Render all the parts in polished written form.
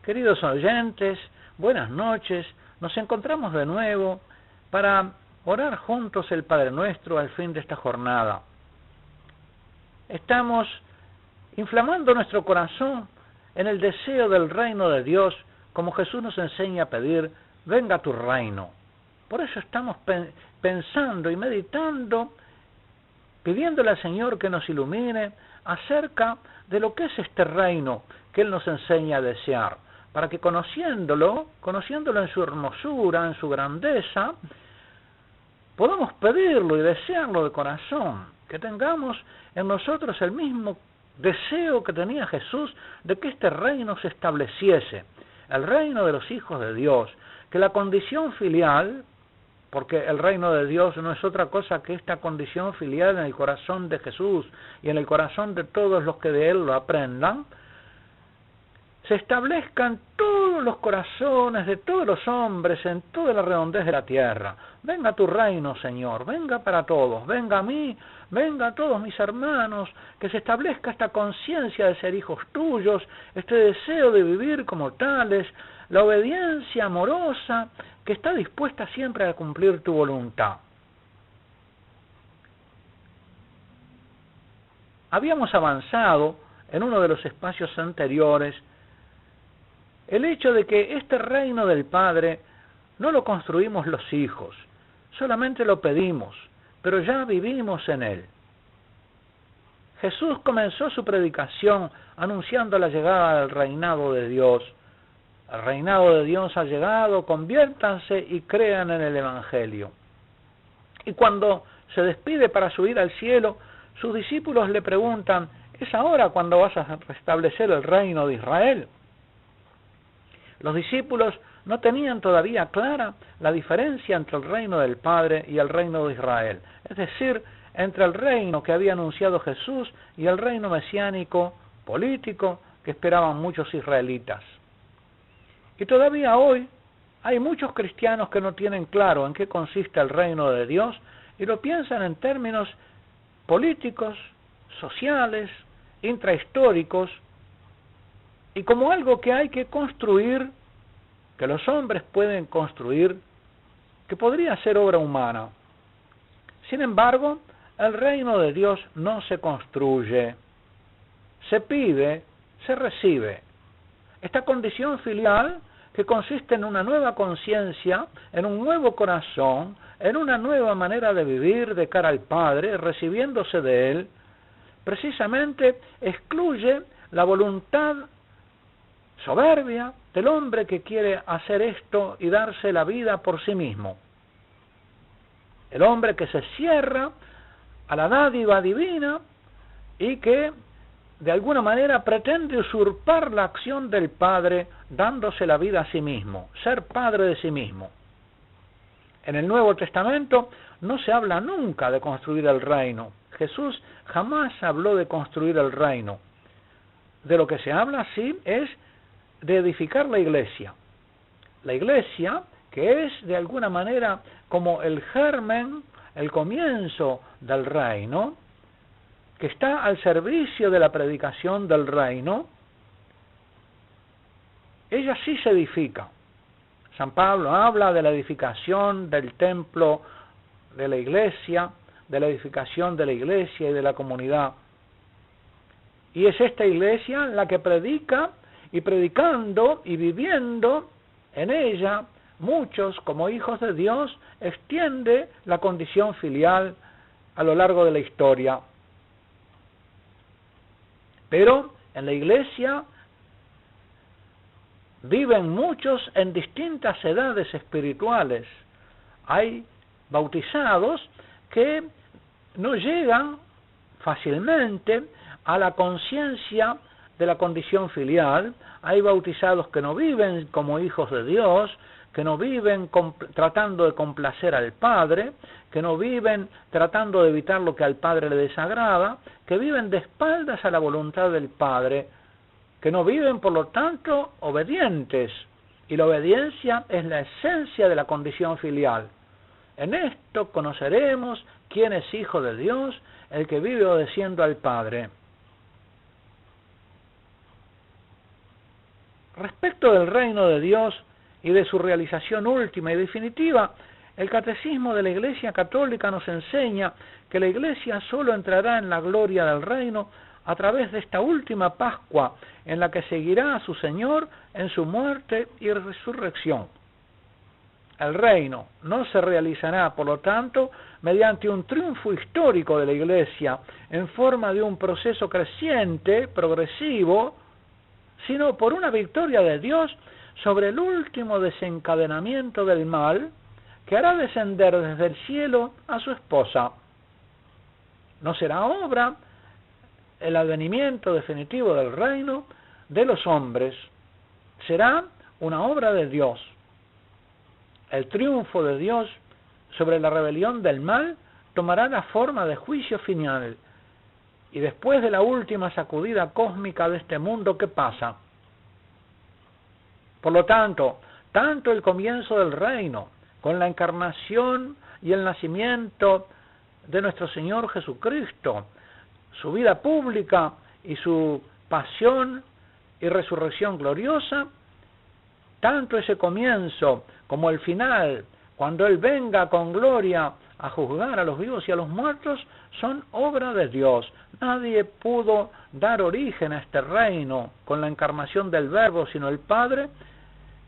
Queridos oyentes, buenas noches. Nos encontramos de nuevo para orar juntos el Padre Nuestro al fin de esta jornada. Estamos inflamando nuestro corazón en el deseo del reino de Dios, como Jesús nos enseña a pedir, venga tu reino. Por eso estamos pensando y meditando, pidiéndole al Señor que nos ilumine acerca de lo que es este reino que Él nos enseña a desear, para que conociéndolo en su hermosura, en su grandeza, podamos pedirlo y desearlo de corazón, que tengamos en nosotros el mismo deseo que tenía Jesús de que este reino se estableciese, el reino de los hijos de Dios, que la condición filial, porque el reino de Dios no es otra cosa que esta condición filial en el corazón de Jesús y en el corazón de todos los que de Él lo aprendan, se establezcan todos los corazones de todos los hombres en toda la redondez de la tierra. Venga tu reino, Señor, venga para todos, venga a mí, venga a todos mis hermanos, que se establezca esta conciencia de ser hijos tuyos, este deseo de vivir como tales, la obediencia amorosa que está dispuesta siempre a cumplir tu voluntad. Habíamos avanzado en uno de los espacios anteriores el hecho de que este reino del Padre no lo construimos los hijos, solamente lo pedimos, pero ya vivimos en él. Jesús comenzó su predicación anunciando la llegada del reinado de Dios. El reinado de Dios ha llegado, conviértanse y crean en el Evangelio. Y cuando se despide para subir al cielo, sus discípulos le preguntan, ¿es ahora cuando vas a restablecer el reino de Israel? Los discípulos no tenían todavía clara la diferencia entre el reino del Padre y el reino de Israel, es decir, entre el reino que había anunciado Jesús y el reino mesiánico político que esperaban muchos israelitas. Y todavía hoy hay muchos cristianos que no tienen claro en qué consiste el reino de Dios y lo piensan en términos políticos, sociales, intrahistóricos, y como algo que hay que construir, que los hombres pueden construir, que podría ser obra humana. Sin embargo, el reino de Dios no se construye, se pide, se recibe. Esta condición filial, que consiste en una nueva conciencia, en un nuevo corazón, en una nueva manera de vivir de cara al Padre, recibiéndose de Él, precisamente excluye la voluntad soberbia del hombre que quiere hacer esto y darse la vida por sí mismo. El hombre que se cierra a la dádiva divina y que de alguna manera pretende usurpar la acción del Padre dándose la vida a sí mismo, ser padre de sí mismo. En el Nuevo Testamento no se habla nunca de construir el reino. Jesús jamás habló de construir el reino. De lo que se habla, sí, es de edificar la iglesia. La iglesia, que es de alguna manera como el germen, el comienzo del reino, que está al servicio de la predicación del reino, ella sí se edifica. San Pablo habla de la edificación del templo de la iglesia, de la edificación de la iglesia y de la comunidad. Y es esta iglesia la que predica, y predicando y viviendo en ella, muchos como hijos de Dios, extiende la condición filial a lo largo de la historia. Pero en la iglesia viven muchos en distintas edades espirituales. Hay bautizados que no llegan fácilmente a la conciencia de la condición filial. Hay bautizados que no viven como hijos de Dios, que no viven tratando de complacer al Padre, que no viven tratando de evitar lo que al Padre le desagrada, que viven de espaldas a la voluntad del Padre, que no viven, por lo tanto, obedientes. Y la obediencia es la esencia de la condición filial. En esto conoceremos quién es hijo de Dios, el que vive obedeciendo al Padre. Respecto del reino de Dios y de su realización última y definitiva, el Catecismo de la Iglesia Católica nos enseña que la Iglesia solo entrará en la gloria del reino a través de esta última Pascua, en la que seguirá a su Señor en su muerte y resurrección. El reino no se realizará, por lo tanto, mediante un triunfo histórico de la Iglesia en forma de un proceso creciente, progresivo, sino por una victoria de Dios sobre el último desencadenamiento del mal que hará descender desde el cielo a su esposa. No será obra el advenimiento definitivo del reino de los hombres, será una obra de Dios. El triunfo de Dios sobre la rebelión del mal tomará la forma de juicio final, y después de la última sacudida cósmica de este mundo, ¿qué pasa? Por lo tanto, tanto el comienzo del reino, con la encarnación y el nacimiento de nuestro Señor Jesucristo, su vida pública y su pasión y resurrección gloriosa, tanto ese comienzo como el final, cuando Él venga con gloria a juzgar a los vivos y a los muertos, son obra de Dios. Nadie pudo dar origen a este reino con la encarnación del Verbo sino el Padre.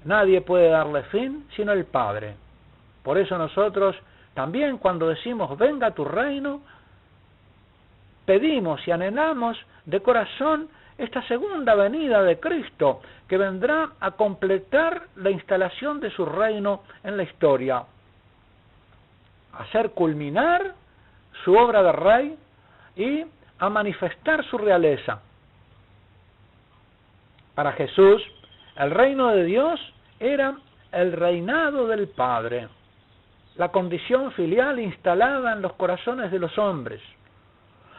Nadie puede darle fin sino el Padre. Por eso nosotros también, cuando decimos venga tu reino, pedimos y anhelamos de corazón esta segunda venida de Cristo, que vendrá a completar la instalación de su reino en la historia, a hacer culminar su obra de rey y a manifestar su realeza. Para Jesús, el reino de Dios era el reinado del Padre, la condición filial instalada en los corazones de los hombres.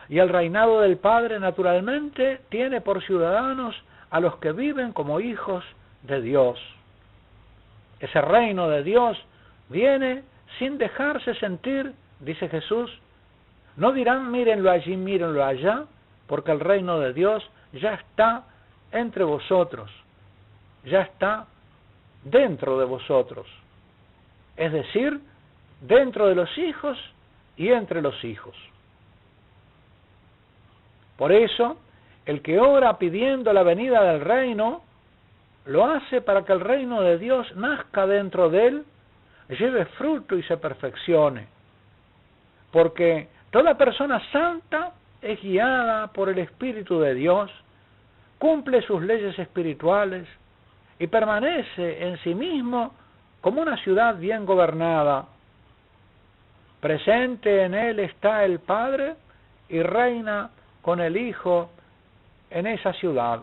Y el reinado del Padre, naturalmente, tiene por ciudadanos a los que viven como hijos de Dios. Ese reino de Dios viene sin dejarse sentir, dice Jesús. No dirán mírenlo allí, mírenlo allá, porque el reino de Dios ya está entre vosotros, ya está dentro de vosotros. Es decir, dentro de los hijos y entre los hijos. Por eso, el que ora pidiendo la venida del reino, lo hace para que el reino de Dios nazca dentro de él, lleve fruto y se perfeccione. Porque toda persona santa es guiada por el Espíritu de Dios, cumple sus leyes espirituales y permanece en sí mismo como una ciudad bien gobernada. Presente en él está el Padre y reina con el Hijo en esa ciudad.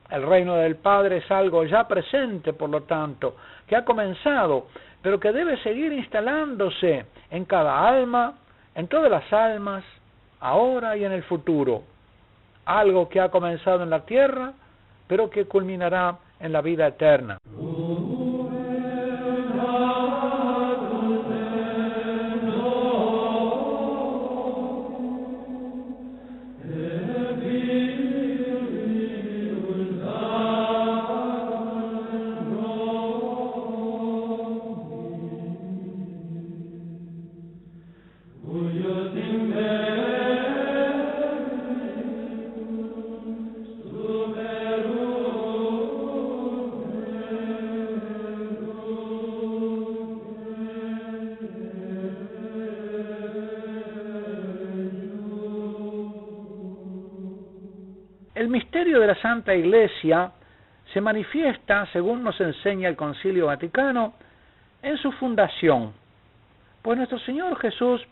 El reino del Padre es algo ya presente, por lo tanto, que ha comenzado, pero que debe seguir instalándose en cada alma, en todas las almas, ahora y en el futuro. Algo que ha comenzado en la tierra, pero que culminará en la vida eterna. El misterio de la Santa Iglesia se manifiesta, según nos enseña el Concilio Vaticano, en su fundación, pues nuestro Señor Jesús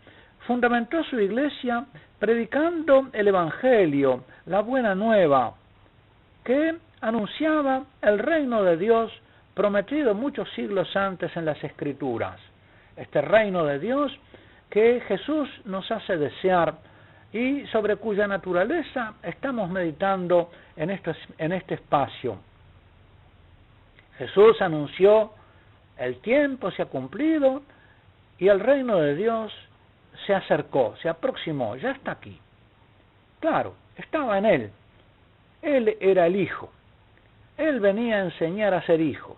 fundamentó su Iglesia predicando el Evangelio, la buena nueva, que anunciaba el reino de Dios prometido muchos siglos antes en las Escrituras. Este reino de Dios que Jesús nos hace desear y sobre cuya naturaleza estamos meditando en este espacio. Jesús anunció: el tiempo se ha cumplido y el reino de Dios se acercó, se aproximó, ya está aquí. Claro, estaba en Él. Él era el Hijo. Él venía a enseñar a ser hijo.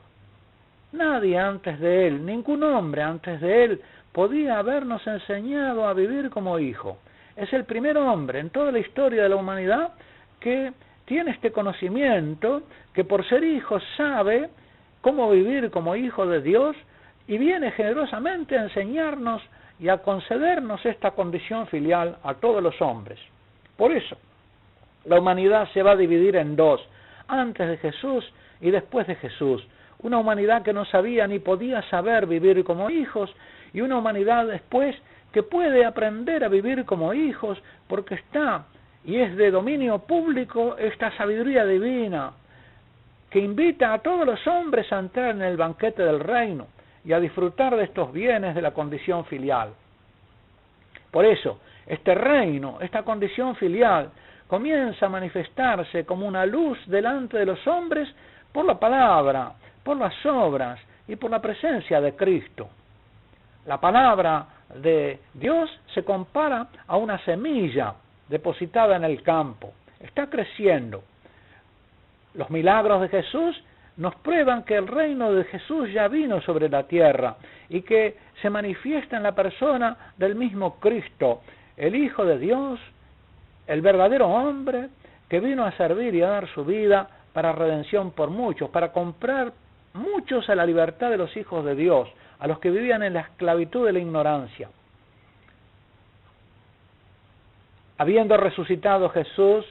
Nadie antes de Él, ningún hombre antes de Él, podía habernos enseñado a vivir como hijo. Es el primer hombre en toda la historia de la humanidad que tiene este conocimiento, que por ser hijo sabe cómo vivir como hijo de Dios y viene generosamente a enseñarnos y a concedernos esta condición filial a todos los hombres. Por eso, la humanidad se va a dividir en dos, antes de Jesús y después de Jesús. Una humanidad que no sabía ni podía saber vivir como hijos, y una humanidad después que puede aprender a vivir como hijos porque está y es de dominio público esta sabiduría divina que invita a todos los hombres a entrar en el banquete del reino y a disfrutar de estos bienes de la condición filial. Por eso, este reino, esta condición filial, comienza a manifestarse como una luz delante de los hombres por la palabra, por las obras y por la presencia de Cristo. La palabra de Dios se compara a una semilla depositada en el campo. Está creciendo. Los milagros de Jesús nos prueban que el reino de Jesús ya vino sobre la tierra y que se manifiesta en la persona del mismo Cristo, el Hijo de Dios, el verdadero hombre que vino a servir y a dar su vida para redención por muchos, para comprar muchos a la libertad de los hijos de Dios, a los que vivían en la esclavitud de la ignorancia. Habiendo resucitado Jesús,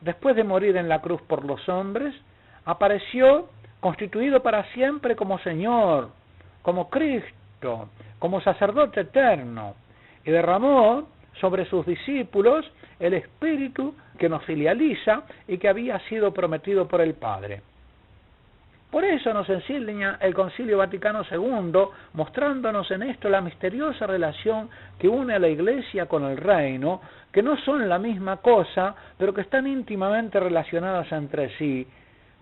después de morir en la cruz por los hombres, apareció constituido para siempre como Señor, como Cristo, como sacerdote eterno, y derramó sobre sus discípulos el Espíritu que nos filializa y que había sido prometido por el Padre. Por eso nos enseña el Concilio Vaticano II, mostrándonos en esto la misteriosa relación que une a la Iglesia con el reino, que no son la misma cosa, pero que están íntimamente relacionadas entre sí.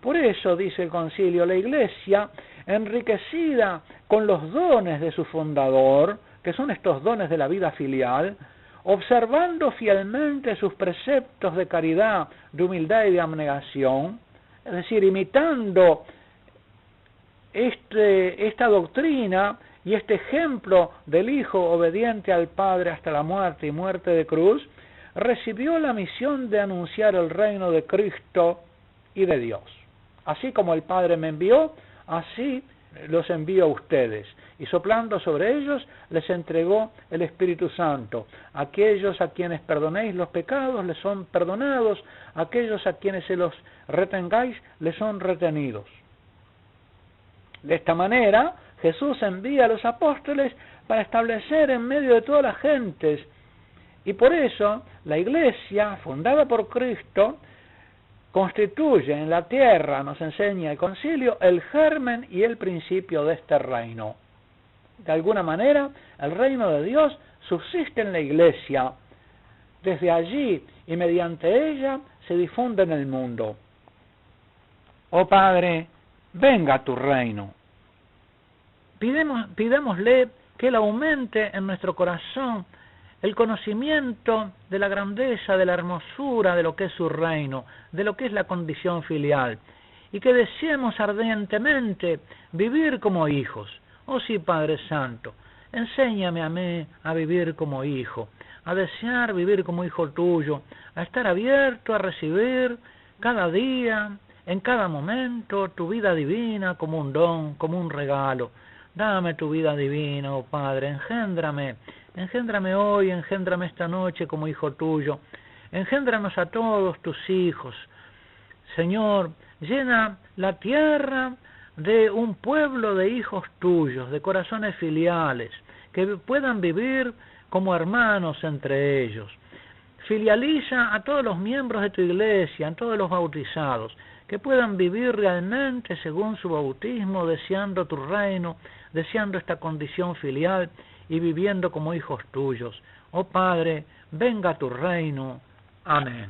Por eso, dice el Concilio, la Iglesia, enriquecida con los dones de su fundador, que son estos dones de la vida filial, observando fielmente sus preceptos de caridad, de humildad y de abnegación, es decir, imitando esta doctrina y este ejemplo del Hijo obediente al Padre hasta la muerte y muerte de cruz, recibió la misión de anunciar el reino de Cristo y de Dios. Así como el Padre me envió, así los envío a ustedes. Y soplando sobre ellos, les entregó el Espíritu Santo. Aquellos a quienes perdonéis los pecados, les son perdonados. Aquellos a quienes se los retengáis, les son retenidos. De esta manera, Jesús envía a los apóstoles para establecer en medio de todas las gentes. Y por eso, la Iglesia, fundada por Cristo, constituye en la tierra, nos enseña el Concilio, el germen y el principio de este reino. De alguna manera, el reino de Dios subsiste en la Iglesia. Desde allí y mediante ella se difunde en el mundo. Oh Padre, venga a tu reino. Pidámosle que Él aumente en nuestro corazón el conocimiento de la grandeza, de la hermosura de lo que es su reino, de lo que es la condición filial, y que deseemos ardientemente vivir como hijos. Oh sí, Padre Santo, enséñame a mí a vivir como hijo, a desear vivir como hijo tuyo, a estar abierto a recibir cada día, en cada momento, tu vida divina como un don, como un regalo. Dame tu vida divina, oh Padre, engéndrame hoy, engéndrame esta noche como hijo tuyo, engéndranos a todos tus hijos. Señor, llena la tierra de un pueblo de hijos tuyos, de corazones filiales, que puedan vivir como hermanos entre ellos. Filializa a todos los miembros de tu iglesia, a todos los bautizados, que puedan vivir realmente según su bautismo, deseando tu reino, deseando esta condición filial y viviendo como hijos tuyos. Oh Padre, venga a tu reino. Amén.